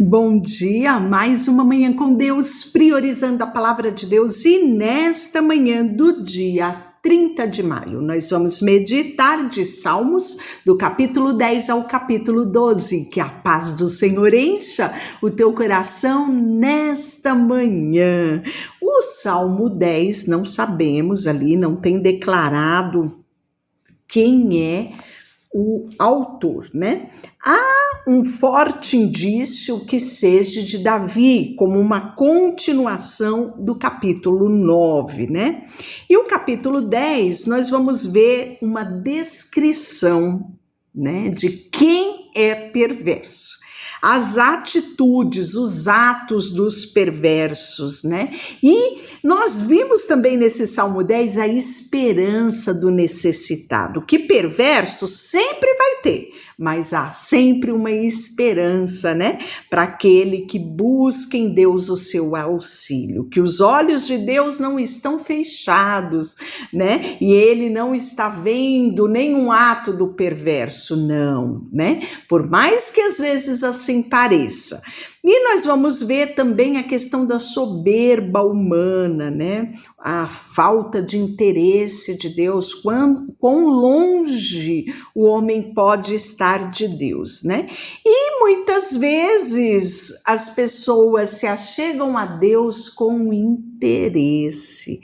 Bom dia, mais uma manhã com Deus, priorizando a palavra de Deus. E nesta manhã do dia 30 de maio, nós vamos meditar de Salmos, do capítulo 10 ao capítulo 12. Que a paz do Senhor encha o teu coração nesta manhã. O Salmo 10, não sabemos ali, não tem declarado quem é o autor, né? Há um forte indício que seja de Davi, como uma continuação do capítulo 9, né? E o capítulo 10, nós vamos ver uma descrição, né, de quem é perverso. As atitudes, os atos dos perversos, né? E nós vimos também nesse Salmo 10 a esperança do necessitado, que perverso sempre vai ter, mas há sempre uma esperança, né? Para aquele que busca em Deus o seu auxílio, que os olhos de Deus não estão fechados, né? E ele não está vendo nenhum ato do perverso, não, né? Por mais que às vezes assim pareça. E nós vamos ver também a questão da soberba humana, né? A falta de interesse de Deus, quão longe o homem pode estar de Deus, né? E muitas vezes as pessoas se achegam a Deus com interesse.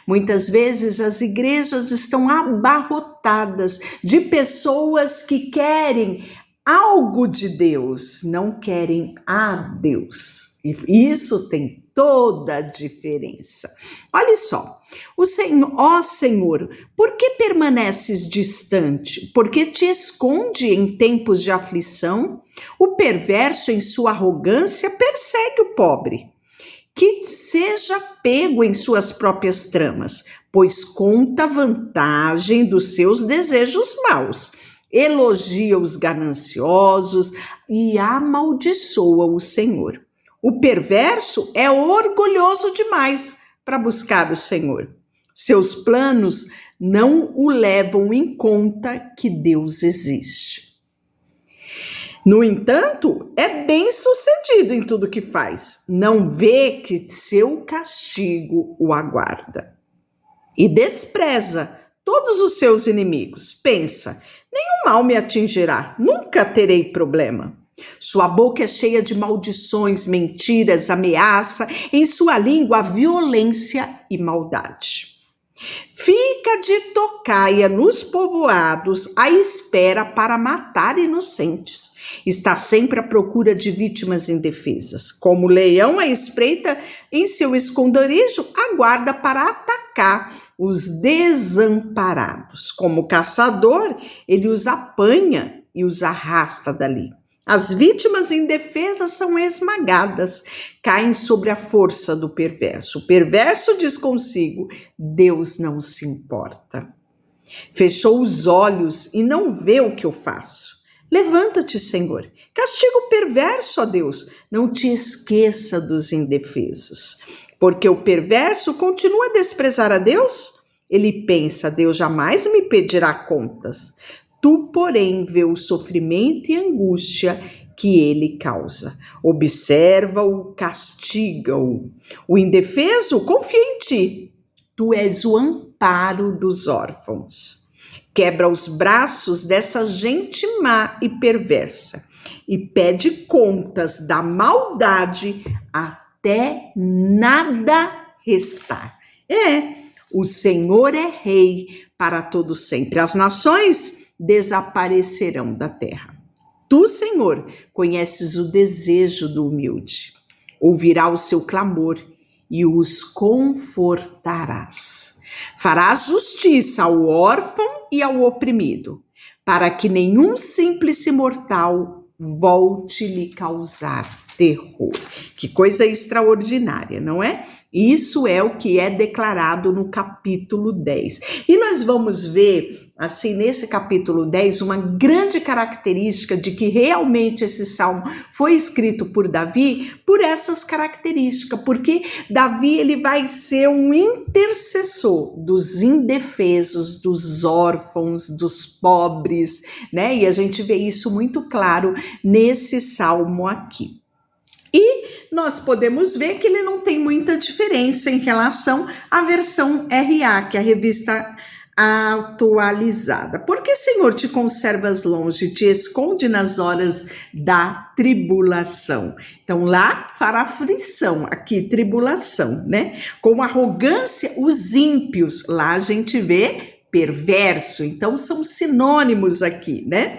Muitas vezes as igrejas estão abarrotadas de pessoas que querem algo de Deus, não querem a Deus. E isso tem toda a diferença. Olha só, ó Senhor, por que permaneces distante? Por que te esconde em tempos de aflição? O perverso em sua arrogância persegue o pobre. Que seja pego em suas próprias tramas, pois conta vantagem dos seus desejos maus. Elogia os gananciosos e amaldiçoa o Senhor. O perverso é orgulhoso demais para buscar o Senhor. Seus planos não o levam em conta que Deus existe. No entanto, é bem-sucedido em tudo que faz. Não vê que seu castigo o aguarda. E despreza todos os seus inimigos. Pensa, nenhum mal me atingirá, nunca terei problema. Sua boca é cheia de maldições, mentiras, ameaça, em sua língua violência e maldade. Fica de tocaia nos povoados à espera para matar inocentes. Está sempre à procura de vítimas indefesas. Como leão à espreita em seu esconderijo, aguarda para atacar os desamparados. Como caçador, ele os apanha e os arrasta dali. As vítimas indefesas são esmagadas, caem sobre a força do perverso. O perverso diz consigo: Deus não se importa. Fechou os olhos e não vê o que eu faço. Levanta-te, Senhor. Castiga o perverso, ó Deus. Não te esqueça dos indefesos. Porque o perverso continua a desprezar a Deus. Ele pensa: Deus jamais me pedirá contas. Tu, porém, vê o sofrimento e angústia que ele causa. Observa-o, castiga-o. O indefeso confia em ti. Tu és o amparo dos órfãos. Quebra os braços dessa gente má e perversa e pede contas da maldade até nada restar. O Senhor é rei para todo sempre. As nações desaparecerão da terra. Tu, Senhor, conheces o desejo do humilde. Ouvirá o seu clamor e os confortarás. Farás justiça ao órfão e ao oprimido, para que nenhum simples mortal volte lhe causar terror. Que coisa extraordinária, não é? Isso é o que é declarado no capítulo 10. E nós vamos ver assim, nesse capítulo 10, uma grande característica de que realmente esse salmo foi escrito por Davi, por essas características, porque Davi ele vai ser um intercessor dos indefesos, dos órfãos, dos pobres, né? E a gente vê isso muito claro nesse salmo aqui. E nós podemos ver que ele não tem muita diferença em relação à versão RA, que é a revista atualizada. Porque, Senhor, te conservas longe, te esconde nas horas da tribulação. Então, lá fará aflição, aqui tribulação, né? Com arrogância, os ímpios, lá a gente vê perverso. Então, são sinônimos aqui, né?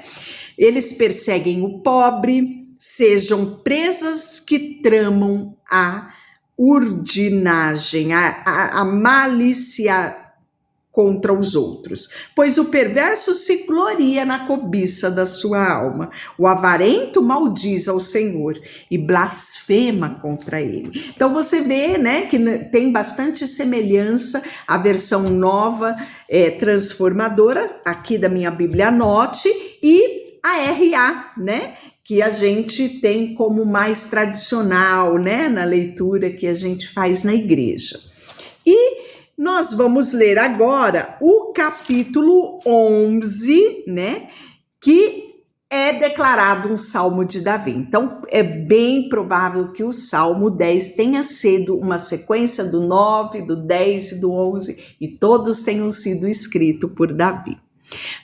Eles perseguem o pobre, sejam presas que tramam a urdinagem, a malícia contra os outros, pois o perverso se gloria na cobiça da sua alma, o avarento maldiz ao Senhor e blasfema contra ele. Então você vê, né, que tem bastante semelhança a versão nova transformadora, aqui da minha Bíblia Anote, e a RA, né, que a gente tem como mais tradicional, né, na leitura que a gente faz na igreja. E nós vamos ler agora o capítulo 11, né, que é declarado um salmo de Davi. Então, é bem provável que o salmo 10 tenha sido uma sequência do 9, do 10 e do 11, e todos tenham sido escritos por Davi.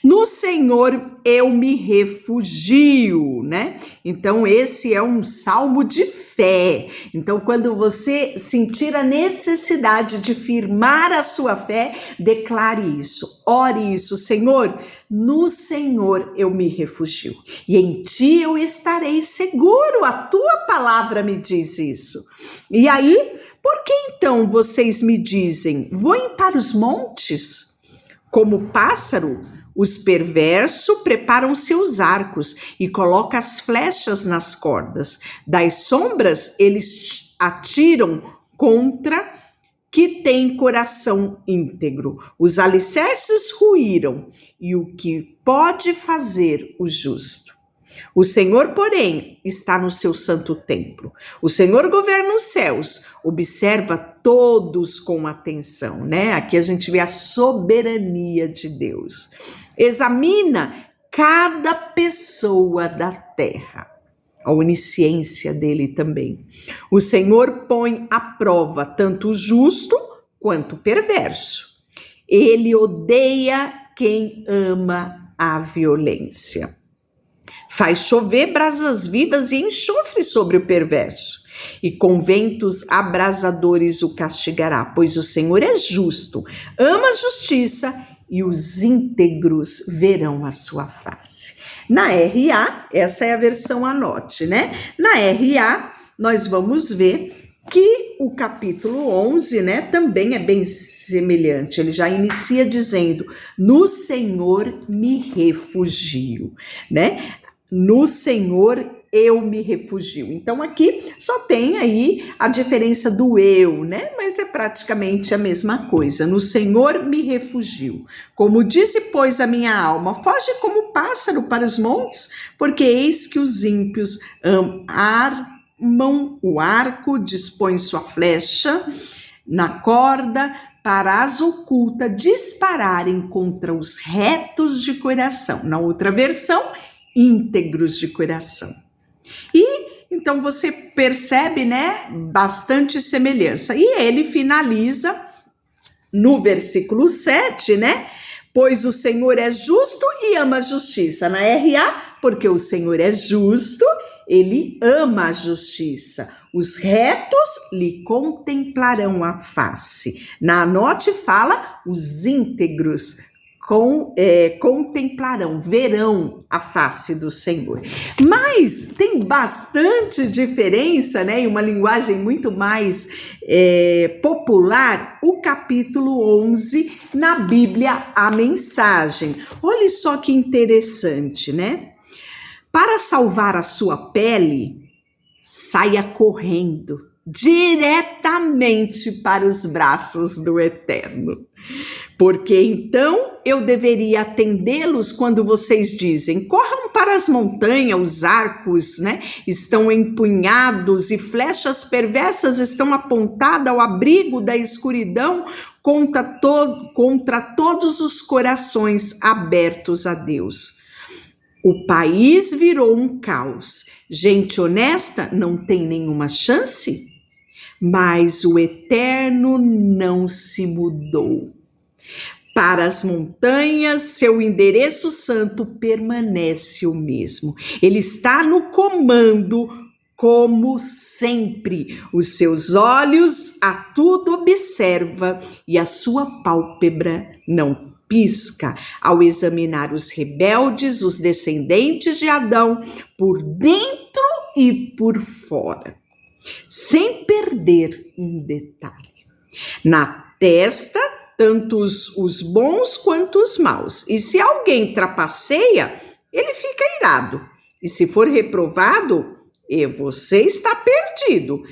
No Senhor eu me refugio, né? Então esse é um salmo de fé. Então quando você sentir a necessidade de firmar a sua fé, declare isso, ore isso: Senhor, no Senhor eu me refugio e em ti eu estarei seguro, a tua palavra me diz isso. E aí, por que então vocês me dizem, voem para os montes? Como pássaro, os perversos preparam seus arcos e colocam as flechas nas cordas. Das sombras, eles atiram contra que tem coração íntegro. Os alicerces ruíram, e o que pode fazer o justo? O Senhor, porém, está no seu santo templo. O Senhor governa os céus, observa todos com atenção, né? Aqui a gente vê a soberania de Deus. Examina cada pessoa da terra, a onisciência dele também. O Senhor põe à prova tanto o justo quanto o perverso. Ele odeia quem ama a violência. Faz chover brasas vivas e enxofre sobre o perverso, e com ventos abrasadores o castigará, pois o Senhor é justo, ama a justiça, e os íntegros verão a sua face. Na RA, essa é a versão Anote, né? Na RA, nós vamos ver que o capítulo 11, né, também é bem semelhante. Ele já inicia dizendo, no Senhor me refugio, né? No Senhor eu me refugio. Então aqui só tem aí a diferença do eu, né? Mas é praticamente a mesma coisa. No Senhor me refugio. Como disse, pois, a minha alma, foge como pássaro para os montes, porque eis que os ímpios armam o arco, dispõem sua flecha na corda, para as ocultas dispararem contra os retos de coração. Na outra versão, íntegros de coração. E então você percebe, né, bastante semelhança. E ele finaliza no versículo 7, né? Pois o Senhor é justo e ama a justiça. Na RA, porque o Senhor é justo, ele ama a justiça. Os retos lhe contemplarão a face. Na Anote fala, os íntegros contemplarão, verão a face do Senhor. Mas tem bastante diferença, né? E uma linguagem muito mais popular, o capítulo 11 na Bíblia, a Mensagem. Olha só que interessante, né? Para salvar a sua pele, saia correndo diretamente para os braços do Eterno. Porque então eu deveria atendê-los quando vocês dizem: corram para as montanhas, os arcos, né, estão empunhados e flechas perversas estão apontadas ao abrigo da escuridão contra todos os corações abertos a Deus. O país virou um caos. Gente honesta não tem nenhuma chance, mas o Eterno não se mudou. Para as montanhas, seu endereço santo permanece o mesmo. Ele está no comando, como sempre. Os seus olhos a tudo observa e a sua pálpebra não pisca ao examinar os rebeldes, os descendentes de Adão, por dentro e por fora, sem perder um detalhe. Na testa, tanto os bons quanto os maus. E se alguém trapaceia, ele fica irado. E se for reprovado, você está perdido.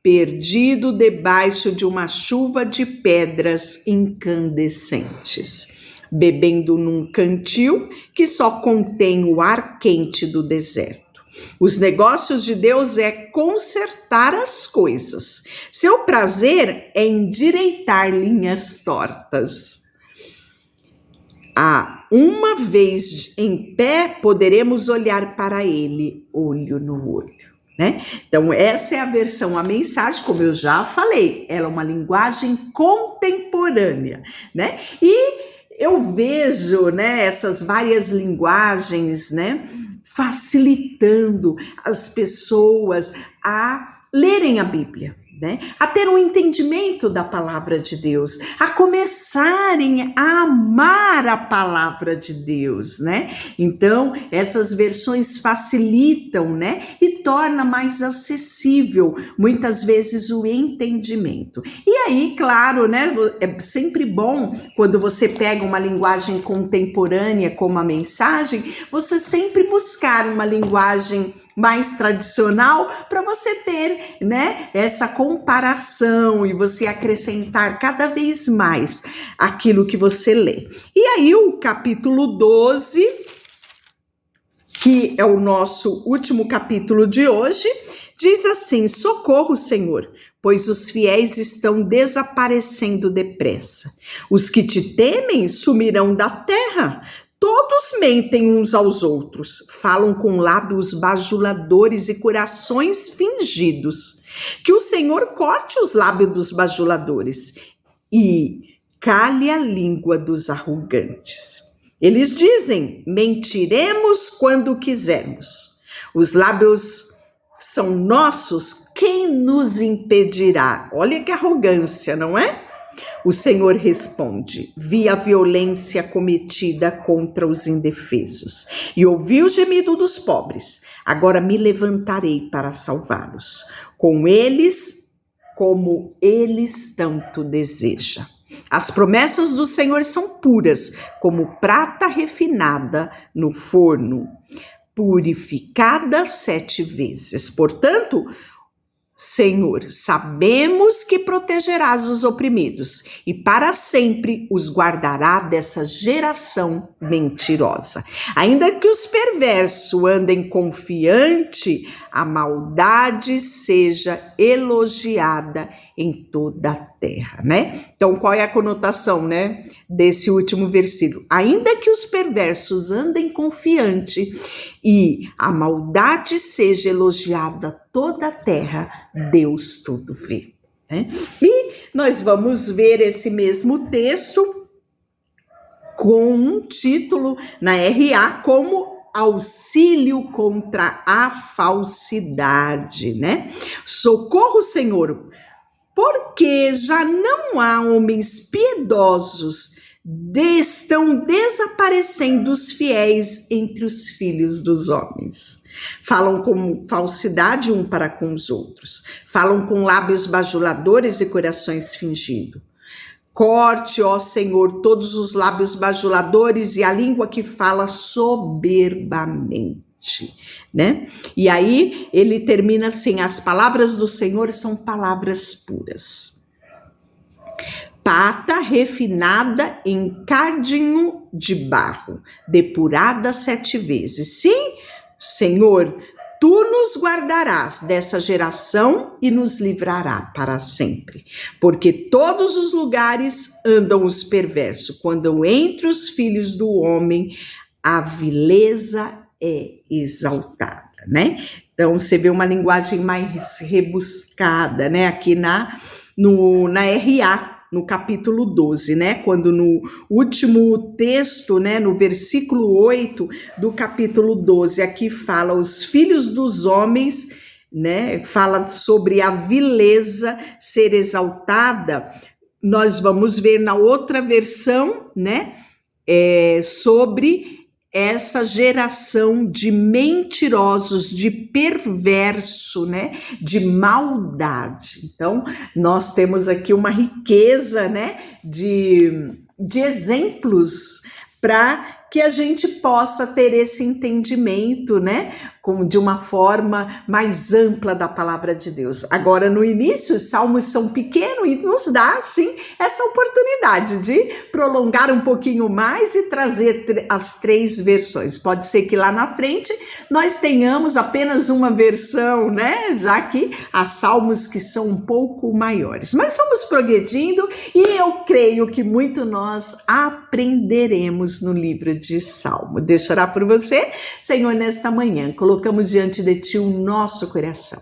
Perdido debaixo de uma chuva de pedras incandescentes, bebendo num cantil que só contém o ar quente do deserto. Os negócios de Deus é consertar as coisas. Seu prazer é endireitar linhas tortas. Uma vez em pé, poderemos olhar para ele, olho no olho, né? Então, essa é a versão, a mensagem, como eu já falei, ela é uma linguagem contemporânea, né? E eu vejo, né, essas várias linguagens, né, facilitando as pessoas a lerem a Bíblia, né? A ter um entendimento da palavra de Deus, a começarem a amar a palavra de Deus, né? Então, essas versões facilitam, né? E torna mais acessível, muitas vezes, o entendimento. E aí, claro, né? É sempre bom quando você pega uma linguagem contemporânea como a mensagem, você sempre buscar uma linguagem mais tradicional para você ter, né, essa comparação e você acrescentar cada vez mais aquilo que você lê. E aí o capítulo 12, que é o nosso último capítulo de hoje, diz assim: socorro, Senhor, pois os fiéis estão desaparecendo depressa. Os que te temem sumirão da terra. Todos mentem uns aos outros, falam com lábios bajuladores e corações fingidos. Que o Senhor corte os lábios dos bajuladores e cale a língua dos arrogantes. Eles dizem: mentiremos quando quisermos. Os lábios são nossos, quem nos impedirá? Olha que arrogância, não é? O Senhor responde: vi a violência cometida contra os indefesos e ouvi o gemido dos pobres. Agora me levantarei para salvá-los, com eles, como eles tanto desejam. As promessas do Senhor são puras, como prata refinada no forno, purificada 7 vezes. Portanto, Senhor, sabemos que protegerás os oprimidos e para sempre os guardará dessa geração mentirosa. Ainda que os perversos andem confiante, a maldade seja elogiada em toda a terra, né? Então, qual é a conotação, né, desse último versículo? Ainda que os perversos andem confiante e a maldade seja elogiada toda a terra, Deus tudo vê, né? E nós vamos ver esse mesmo texto com um título na RA como auxílio contra a falsidade, né? Socorro, Senhor, porque já não há homens piedosos, estão desaparecendo os fiéis entre os filhos dos homens. Falam com falsidade um para com os outros, falam com lábios bajuladores e corações fingindo. Corte, ó Senhor, todos os lábios bajuladores e a língua que fala soberbamente, né? E aí ele termina assim: as palavras do Senhor são palavras puras. prata refinada em cardinho de barro, depurada 7 vezes. Sim, Senhor, tu nos guardarás dessa geração e nos livrará para sempre. Porque todos os lugares andam os perversos. Quando entre os filhos do homem, a vileza é exaltada, né? Então, você vê uma linguagem mais rebuscada, né? Aqui na RA, no capítulo 12, né? Quando no último texto, né? No versículo 8 do capítulo 12, aqui fala os filhos dos homens, né? Fala sobre a vileza ser exaltada. Nós vamos ver na outra versão, né? Sobre essa geração de mentirosos, de perverso, né, de maldade. Então, nós temos aqui uma riqueza, né, de exemplos para que a gente possa ter esse entendimento, né, de uma forma mais ampla da palavra de Deus. Agora, no início, os salmos são pequenos e nos dá, sim, essa oportunidade de prolongar um pouquinho mais e trazer as 3 versões. Pode ser que lá na frente nós tenhamos apenas uma versão, né, já que há salmos que são um pouco maiores. Mas vamos progredindo e eu creio que muito nós aprenderemos no livro de Salmo. Deixa eu orar por você, Senhor, nesta manhã. Colocamos diante de Ti o nosso coração.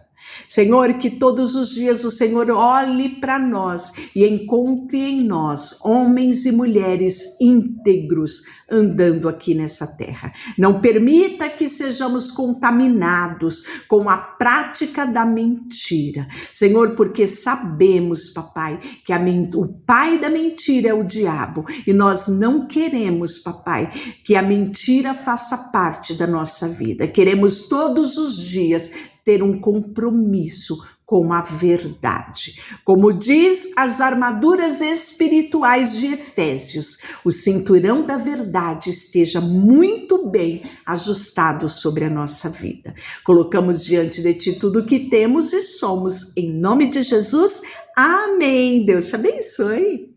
Senhor, que todos os dias o Senhor olhe para nós e encontre em nós homens e mulheres íntegros andando aqui nessa terra. Não permita que sejamos contaminados com a prática da mentira. Senhor, porque sabemos, papai, que o pai da mentira é o diabo e nós não queremos, papai, que a mentira faça parte da nossa vida. Queremos todos os dias ter um compromisso com a verdade. Como diz as armaduras espirituais de Efésios, o cinturão da verdade esteja muito bem ajustado sobre a nossa vida. Colocamos diante de Ti tudo o que temos e somos. Em nome de Jesus, amém. Deus te abençoe.